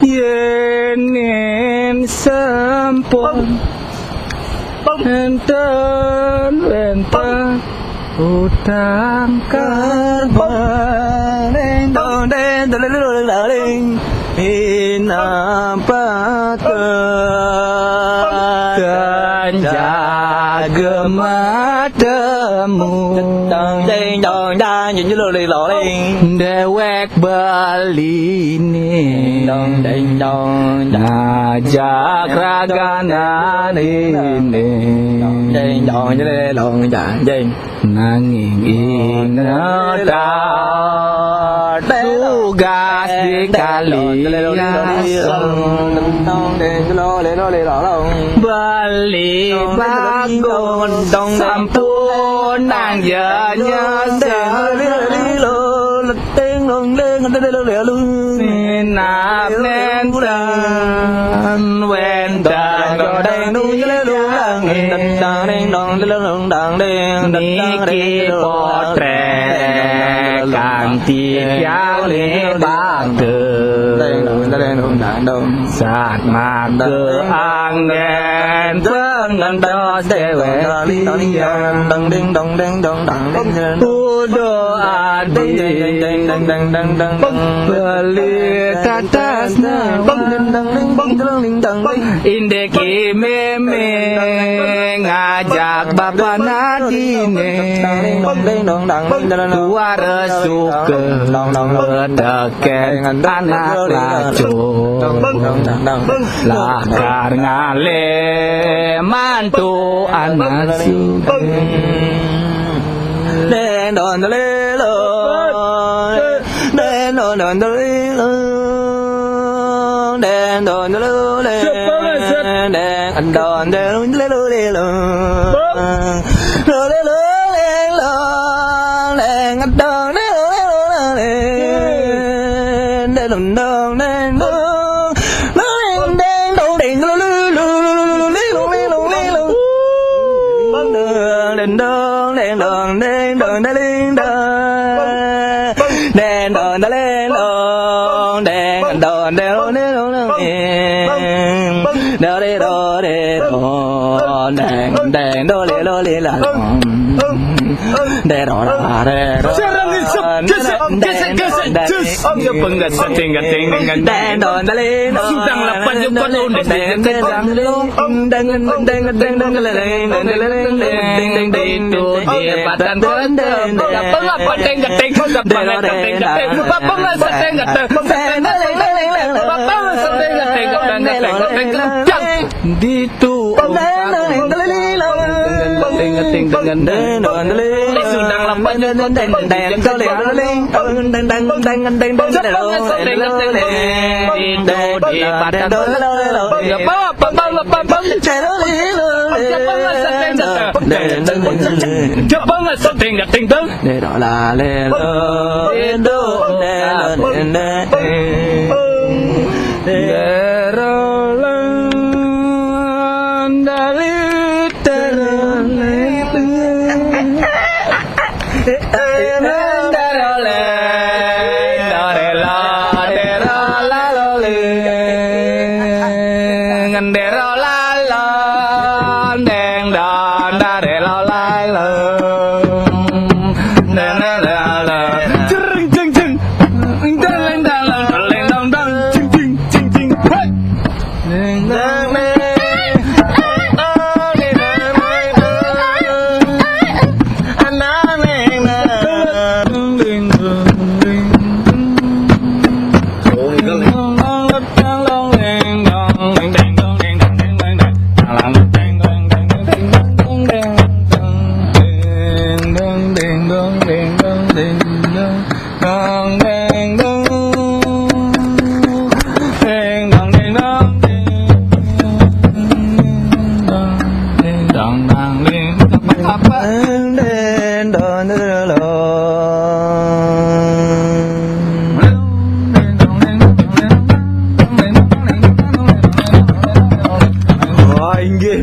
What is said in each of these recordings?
Yenin sempon enten wenten utang karbon dong den dong inapa dan jaga matamu deng dong dan nhìn lì lò lên dewek baline dong deng dong najak ragana ini deng dong lì lò deng nanging ingata tugas di Bali bagon dong sampun nang nap nentan wendan niki potret ganti piale bangke saat mager angin dengan dos dewe udo adi beli tatasna indeki meme ngajak bapak nadine kuara suka teken anak lacu lakar ngale mantu anak suka den don lelo den don lelo den don lelo den don lelo lelo Sudang lapan juga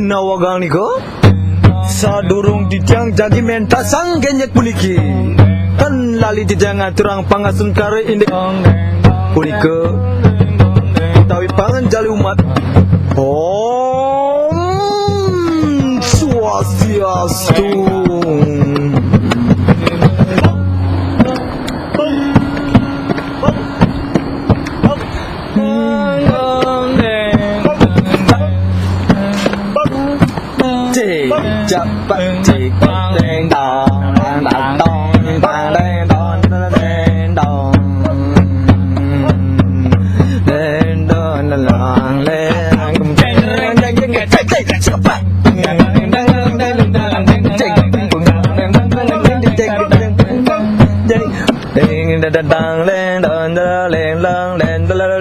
nawagang niko sadurung dijang jadi menta sang genyek puniki kan lali dijang aturang pangasun kare indek punike pangan jali umat. Om Swastiastu. Cepat cepat deng dong dang dong dang deng dong deng dong deng dong lang lang kum ceng ceng ceng ceng ceng cepat dang lên đòn lên lang lên lên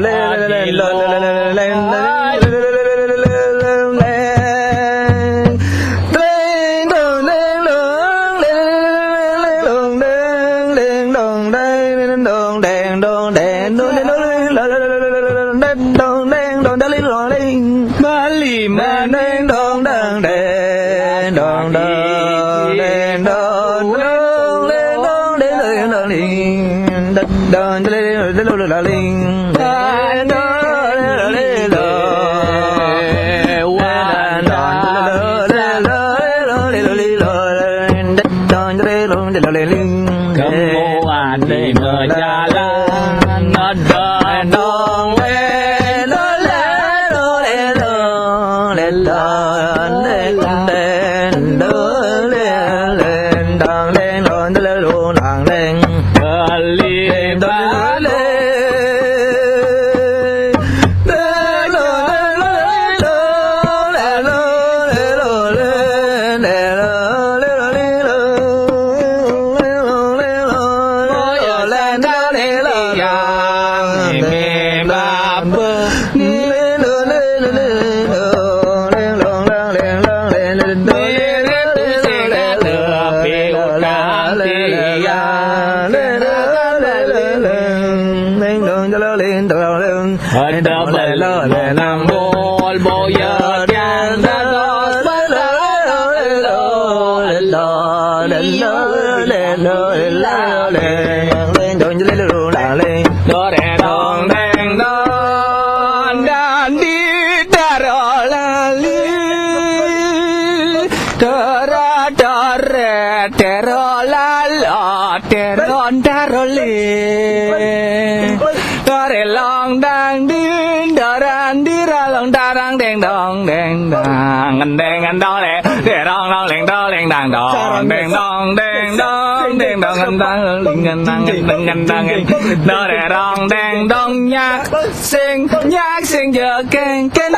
nhạc sinh giờ keng keng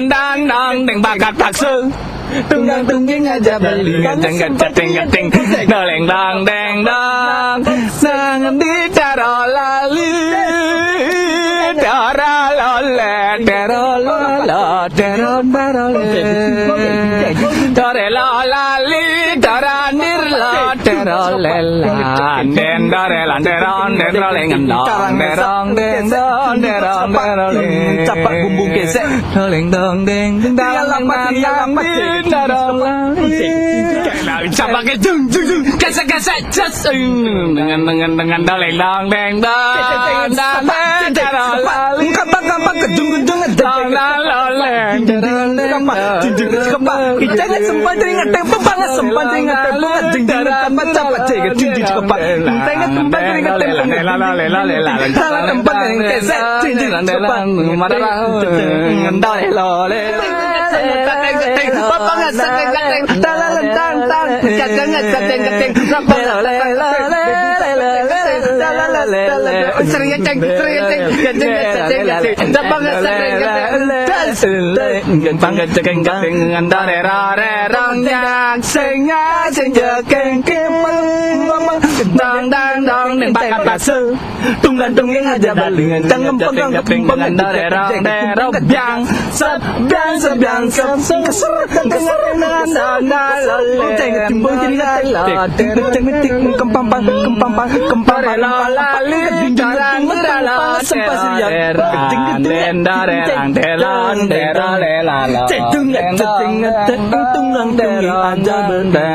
đang bakat paksu tung ging aja beli ting doleng dang deng dang sang di taro lali tara lole tero la tero barole tare la lali tara nirla tero lela den dare la deron den roleng andong derong den don derong deroleng capak bumbung gesek roleng dong deng ding dalang yang darong capak ke jung gesek just dengan doleng dong deng don dan deroleng kapak ke jung dong loleng jangan sempat teringat tempat banget sempat teringat tempat jing tempat capak cek jing cepat teringat tempat teringat tempat salah tempat teringat keset jing cepat marah ngendal lole bapak ngasih keting talang keting sering ceng pangkat cekeng kating ngandar rang nyak sing jekeng dang ning bakat pasu tung yang aja balingan cangkem pegang ngandar rang biang keser ceng timbul jadi kempang lali jalan sempat siap tung aja benda